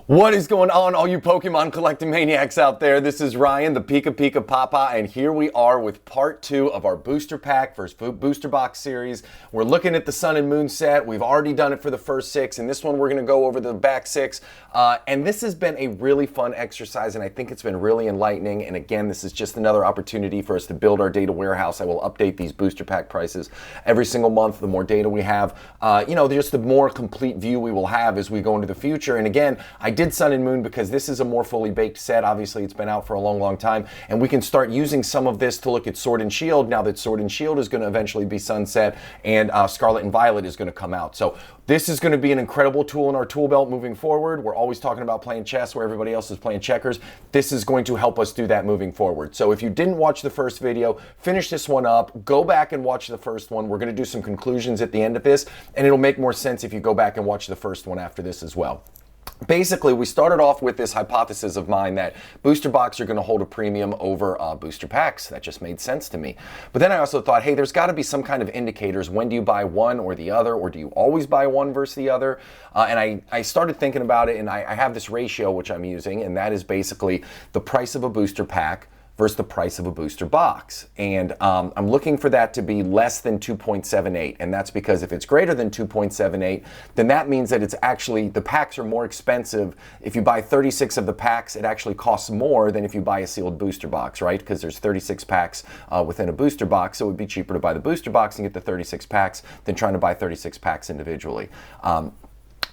What is going on, all you Pokemon collecting maniacs out there? This is Ryan, the PikiPikaPapa, and here we are with part 2 of our booster pack first booster box series. We're looking at the Sun and Moon set. We've already done it for the first 6, and this one we're going to go over the back 6. And this has been a really fun exercise, and I think it's been really enlightening. And again, this is just another opportunity for us to build our data warehouse. I will update these booster pack prices every single month. The more data we have, just the more complete view we will have as we go into the future. And again, I did Sun and Moon because this is a more fully baked set. Obviously, it's been out for a long time, and we can start using some of this to look at Sword and Shield now that Sword and Shield is going to eventually be sunset and Scarlet and Violet is going to come out. So this is going to be an incredible tool in our tool belt moving forward. We're always talking about playing chess where everybody else is playing checkers. This is going to help us do that moving forward. So if you didn't watch the first video, finish this one up, go back and watch the first one. We're going to do some conclusions at the end of this, and it'll make more sense if you go back and watch the first one after this as well. Basically, we started off with this hypothesis of mine that booster box are going to hold a premium over booster packs. That just made sense to me. But then I also thought, hey, there's got to be some kind of indicators. When do you buy one or the other, or do you always buy one versus the other? And I started thinking about it, and I have this ratio which I'm using, and that is basically the price of a booster pack versus the price of a booster box. And I'm looking for that to be less than 2.78. And that's because if it's greater than 2.78, then that means that it's actually, the packs are more expensive. If you buy 36 of the packs, it actually costs more than if you buy a sealed booster box, right? Because there's 36 packs within a booster box, so it would be cheaper to buy the booster box and get the 36 packs than trying to buy 36 packs individually.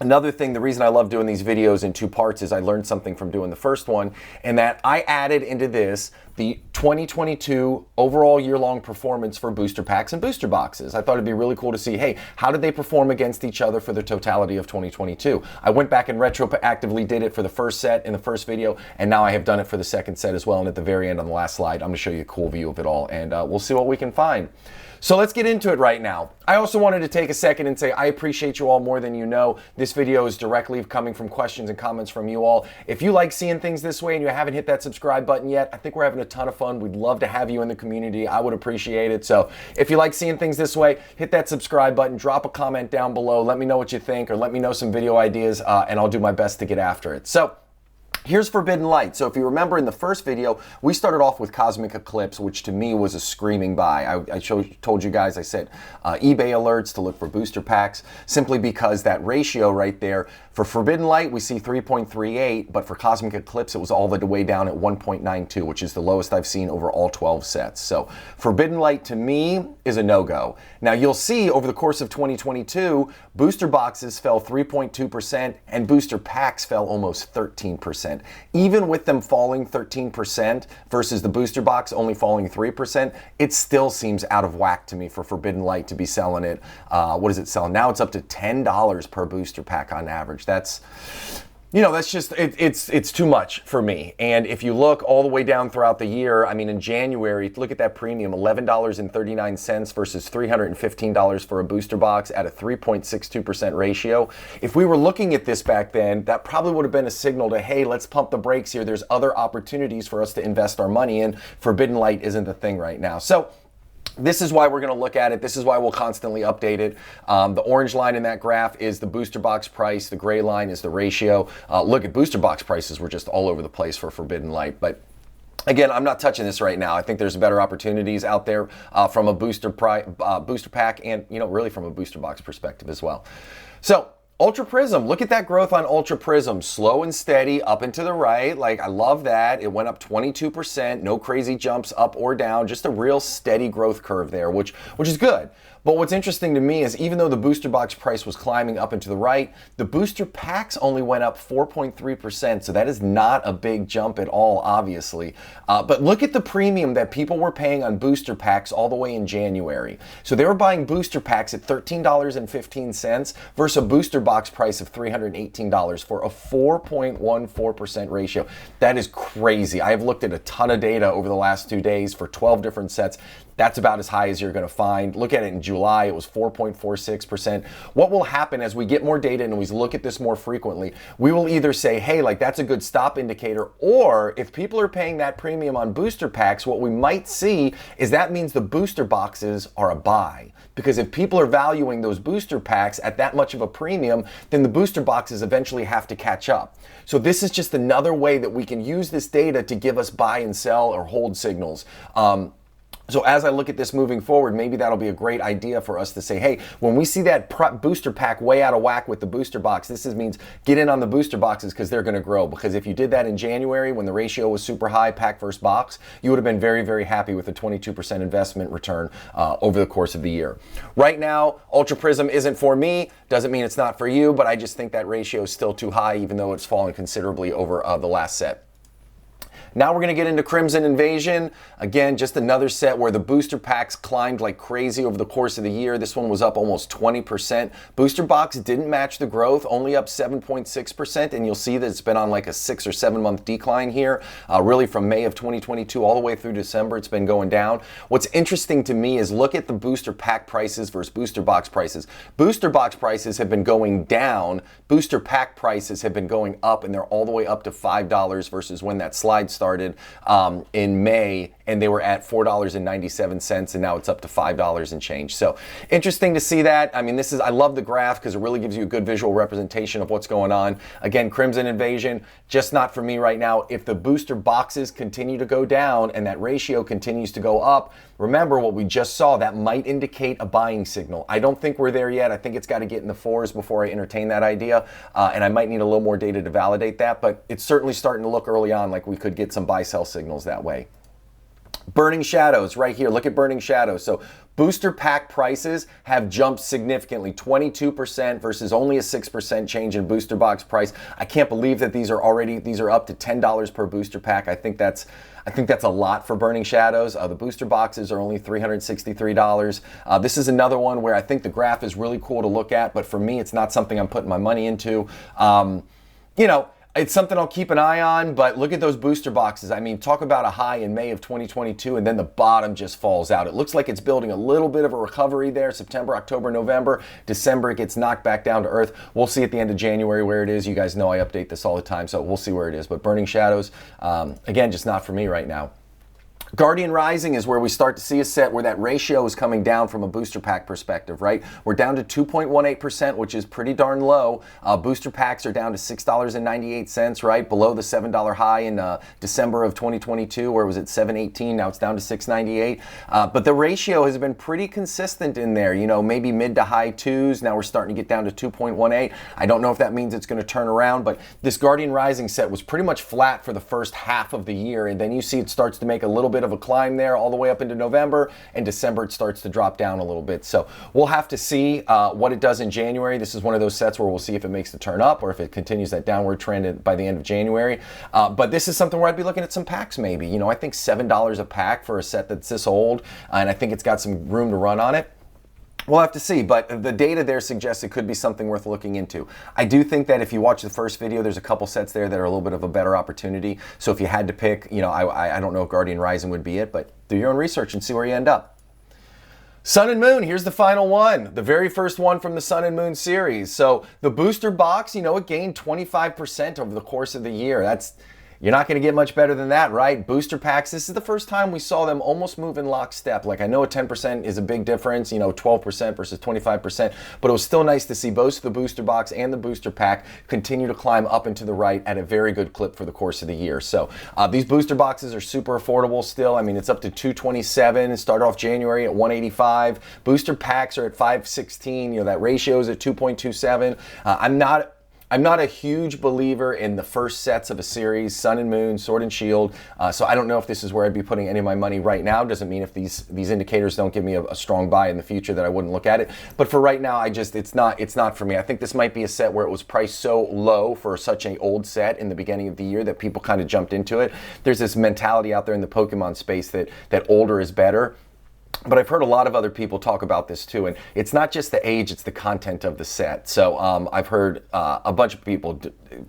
Another thing, the reason I love doing these videos in 2 parts is I learned something from doing the first one, and that I added into this the 2022 overall year-long performance for booster packs and booster boxes. I thought it'd be really cool to see, hey, how did they perform against each other for the totality of 2022? I went back and retroactively did it for the first set in the first video, and now I have done it for the second set as well. And at the very end on the last slide, I'm gonna show you a cool view of it all, and we'll see what we can find. So let's get into it right now. I also wanted to take a second and say I appreciate you all more than you know. This video is directly coming from questions and comments from you all. If you like seeing things this way and you haven't hit that subscribe button yet, I think we're having a ton of fun. We'd love to have you in the community. I would appreciate it. So if you like seeing things this way, hit that subscribe button, drop a comment down below, let me know what you think, or let me know some video ideas, and I'll do my best to get after it. So here's Forbidden Light. So if you remember in the first video, we started off with Cosmic Eclipse, which to me was a screaming buy. I told you guys, I said eBay alerts to look for booster packs, simply because that ratio right there, for Forbidden Light, we see 3.38, but for Cosmic Eclipse, it was all the way down at 1.92, which is the lowest I've seen over all 12 sets. So Forbidden Light to me is a no-go. Now you'll see over the course of 2022, booster boxes fell 3.2% and booster packs fell almost 13%. Even with them falling 13% versus the booster box only falling 3%, it still seems out of whack to me for Forbidden Light to be selling it. What is it selling? Now it's up to $10 per booster pack on average. That's just, it's too much for me. And if you look all the way down throughout the year, I mean, in January, look at that premium, $11.39 versus $315 for a booster box at a 3.62% ratio. If we were looking at this back then, that probably would have been a signal to, hey, let's pump the brakes here. There's other opportunities for us to invest our money in. Forbidden Light isn't the thing right now. So this is why we're going to look at it. This is why we'll constantly update it. The orange line in that graph is the booster box price. The gray line is the ratio. Look at booster box prices. We're just all over the place for Forbidden Light. But again, I'm not touching this right now. I think there's better opportunities out there from a booster pack and, really from a booster box perspective as well. So Ultra Prism, look at that growth on Ultra Prism. Slow and steady up and to the right. Like, I love that. It went up 22%, no crazy jumps up or down, just a real steady growth curve there, which is good. But what's interesting to me is even though the booster box price was climbing up and to the right, the booster packs only went up 4.3%. So that is not a big jump at all, obviously. But look at the premium that people were paying on booster packs all the way in January. So they were buying booster packs at $13.15 versus a booster box price of $318 for a 4.14% ratio. That is crazy. I have looked at a ton of data over the last 2 days for 12 different sets. That's about as high as you're going to find. Look at it in July, it was 4.46%. What will happen as we get more data and we look at this more frequently, we will either say, hey, like that's a good stop indicator, or if people are paying that premium on booster packs, what we might see is that means the booster boxes are a buy. Because if people are valuing those booster packs at that much of a premium, then the booster boxes eventually have to catch up. So this is just another way that we can use this data to give us buy and sell or hold signals. So as I look at this moving forward, maybe that'll be a great idea for us to say, hey, when we see that booster pack way out of whack with the booster box, this means get in on the booster boxes because they're going to grow. Because if you did that in January when the ratio was super high, pack versus box, you would have been very, very happy with a 22% investment return over the course of the year. Right now, Ultra Prism isn't for me. Doesn't mean it's not for you, but I just think that ratio is still too high, even though it's fallen considerably over the last set. Now we're going to get into Crimson Invasion. Again, just another set where the booster packs climbed like crazy over the course of the year. This one was up almost 20%. Booster box didn't match the growth, only up 7.6%, and you'll see that it's been on like a 6 or 7 month decline here. Really from May of 2022 all the way through December, it's been going down. What's interesting to me is look at the booster pack prices versus booster box prices. Booster box prices have been going down. Booster pack prices have been going up, and they're all the way up to $5 versus when that slide started in May, and they were at $4.97, and now it's up to $5 and change. So interesting to see that. I mean, I love the graph because it really gives you a good visual representation of what's going on. Again, Crimson Invasion, just not for me right now. If the booster boxes continue to go down and that ratio continues to go up, remember what we just saw, that might indicate a buying signal. I don't think we're there yet. I think it's got to get in the 4s before I entertain that idea, and I might need a little more data to validate that, but it's certainly starting to look early on like we could get some buy-sell signals that way. Burning Shadows right here. Look at Burning Shadows. So booster pack prices have jumped significantly, 22% versus only a 6% change in booster box price. I can't believe that these are up to $10 per booster pack. I think that's a lot for Burning Shadows. The booster boxes are only $363. This is another one where I think the graph is really cool to look at, but for me, it's not something I'm putting my money into. You know, it's something I'll keep an eye on, but look at those booster boxes. I mean, talk about a high in May of 2022, and then the bottom just falls out. It looks like it's building a little bit of a recovery there. September, October, November, December, it gets knocked back down to earth. We'll see at the end of January where it is. You guys know I update this all the time, so we'll see where it is. But Burning Shadows, again, just not for me right now. Guardian Rising is where we start to see a set where that ratio is coming down from a booster pack perspective, right? We're down to 2.18%, which is pretty darn low. Booster packs are down to $6.98, right? Below the $7 high in December of 2022, where it was at $7.18. Now it's down to $6.98. But the ratio has been pretty consistent in there, you know, maybe mid to high 2s. Now we're starting to get down to 2.18. I don't know if that means it's going to turn around, but this Guardian Rising set was pretty much flat for the first half of the year, and then you see it starts to make a little bit of a climb there all the way up into November, and December it starts to drop down a little bit. So we'll have to see what it does in January. This is one of those sets where we'll see if it makes the turn up or if it continues that downward trend by the end of January. But this is something where I'd be looking at some packs maybe. You know, I think $7 a pack for a set that's this old, and I think it's got some room to run on it. We'll have to see, but the data there suggests it could be something worth looking into. I do think that if you watch the first video, there's a couple sets there that are a little bit of a better opportunity. So if you had to pick, you know, I don't know if Guardian Rising would be it, but do your own research and see where you end up. Sun and Moon, here's the final one, the very first one from the Sun and Moon series. So the booster box, you know, it gained 25% over the course of the year. You're not going to get much better than that, right? Booster packs, this is the first time we saw them almost move in lockstep. Like, I know a 10% is a big difference, you know, 12% versus 25%, but it was still nice to see both the booster box and the booster pack continue to climb up and to the right at a very good clip for the course of the year. So these booster boxes are super affordable still. I mean, it's up to $227. It started off January at $185. Booster packs are at $516. You know, that ratio is at 2.27. I'm not a huge believer in the first sets of a series, Sun and Moon, Sword and Shield, so I don't know if this is where I'd be putting any of my money right now. Doesn't mean if these indicators don't give me a strong buy in the future that I wouldn't look at it. But for right now, it's not for me. I think this might be a set where it was priced so low for such an old set in the beginning of the year that people kind of jumped into it. There's this mentality out there in the Pokemon space that older is better. But I've heard a lot of other people talk about this too, and it's not just the age, it's the content of the set. So I've heard a bunch of people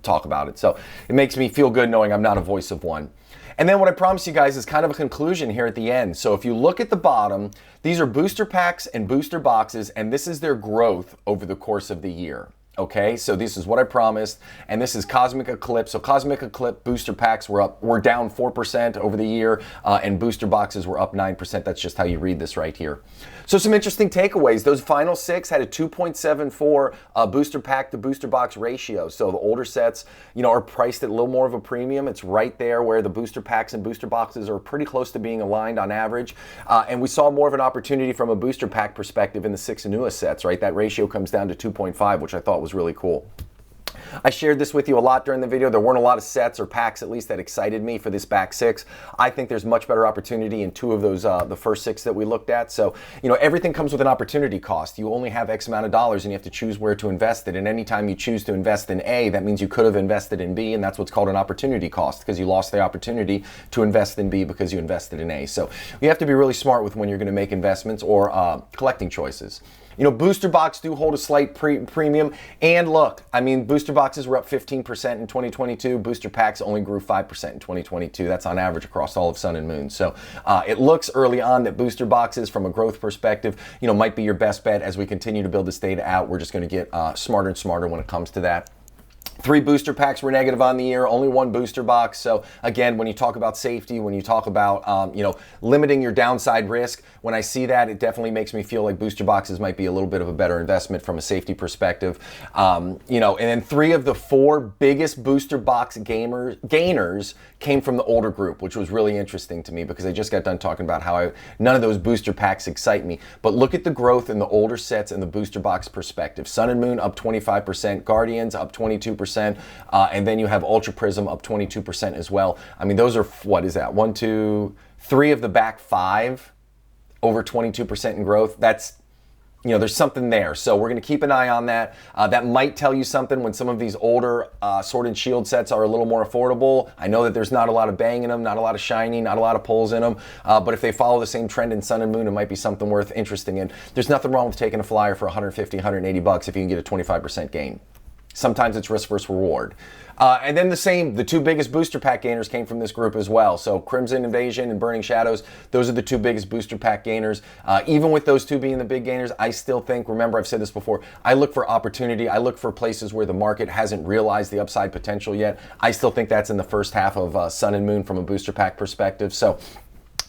talk about it. So it makes me feel good knowing I'm not a voice of one. And then what I promise you guys is kind of a conclusion here at the end. So if you look at the bottom, these are booster packs and booster boxes, and this is their growth over the course of the year. Okay, so this is what I promised, and this is Cosmic Eclipse. So Cosmic Eclipse booster packs were down 4% over the year, and booster boxes were up 9%. That's just how you read this right here. So some interesting takeaways. Those final 6 had a 2.74 booster pack to booster box ratio. So the older sets, are priced at a little more of a premium. It's right there where the booster packs and booster boxes are pretty close to being aligned on average. And we saw more of an opportunity from a booster pack perspective in the 6 newest sets, right? That ratio comes down to 2.5, which I thought was really cool. I shared this with you a lot during the video. There weren't a lot of sets or packs, at least, that excited me for this back 6. I think there's much better opportunity in 2 of those, the first 6 that we looked at. So, everything comes with an opportunity cost. You only have X amount of dollars and you have to choose where to invest it. And anytime you choose to invest in A, that means you could have invested in B, and that's what's called an opportunity cost, because you lost the opportunity to invest in B because you invested in A. So you have to be really smart with when you're going to make investments or collecting choices. Booster box do hold a slight premium. And look, booster boxes were up 15% in 2022. Booster packs only grew 5% in 2022. That's on average across all of Sun and Moon. So it looks early on that booster boxes, from a growth perspective, might be your best bet. As we continue to build this data out, we're just going to get smarter and smarter when it comes to that. 3 booster packs were negative on the year, only 1 booster box. So again, when you talk about safety, when you talk about limiting your downside risk, when I see that, it definitely makes me feel like booster boxes might be a little bit of a better investment from a safety perspective. And then 3 of the 4 biggest booster box gainers came from the older group, which was really interesting to me because I just got done talking about how none of those booster packs excite me. But look at the growth in the older sets and the booster box perspective. Sun and Moon up 25%, Guardians up 22%. And then you have Ultra Prism up 22% as well. Those are, what is that? 1, 2, 3 of the back 5 over 22% in growth. That's, there's something there. So we're going to keep an eye on that. That might tell you something when some of these older Sword and Shield sets are a little more affordable. I know that there's not a lot of bang in them, not a lot of shiny, not a lot of pulls in them. But if they follow the same trend in Sun and Moon, it might be something worth interesting in. There's nothing wrong with taking a flyer for 150, 180 bucks if you can get a 25% gain. Sometimes it's risk versus reward. And then the 2 biggest booster pack gainers came from this group as well. So Crimson Invasion and Burning Shadows, those are the 2 biggest booster pack gainers. Even with those 2 being the big gainers, I still think, remember I've said this before, I look for opportunity. I look for places where the market hasn't realized the upside potential yet. I still think that's in the first half of Sun and Moon from a booster pack perspective. So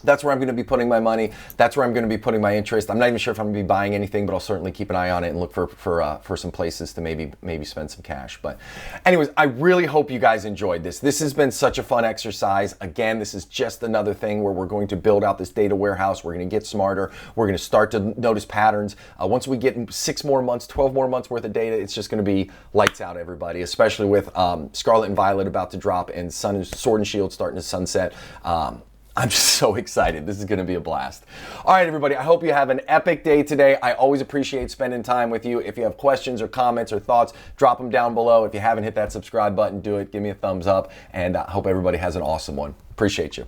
that's where I'm going to be putting my money. That's where I'm going to be putting my interest. I'm not even sure if I'm going to be buying anything, but I'll certainly keep an eye on it and look for some places to maybe spend some cash. But anyways, I really hope you guys enjoyed this. This has been such a fun exercise. Again, this is just another thing where we're going to build out this data warehouse. We're going to get smarter. We're going to start to notice patterns. Once we get 6 more months, 12 more months worth of data, it's just going to be lights out, everybody, especially with Scarlet and Violet about to drop and Sword and Shield starting to sunset. I'm just so excited. This is going to be a blast. All right, everybody, I hope you have an epic day today. I always appreciate spending time with you. If you have questions or comments or thoughts, drop them down below. If you haven't hit that subscribe button, do it. Give me a thumbs up, and I hope everybody has an awesome one. Appreciate you.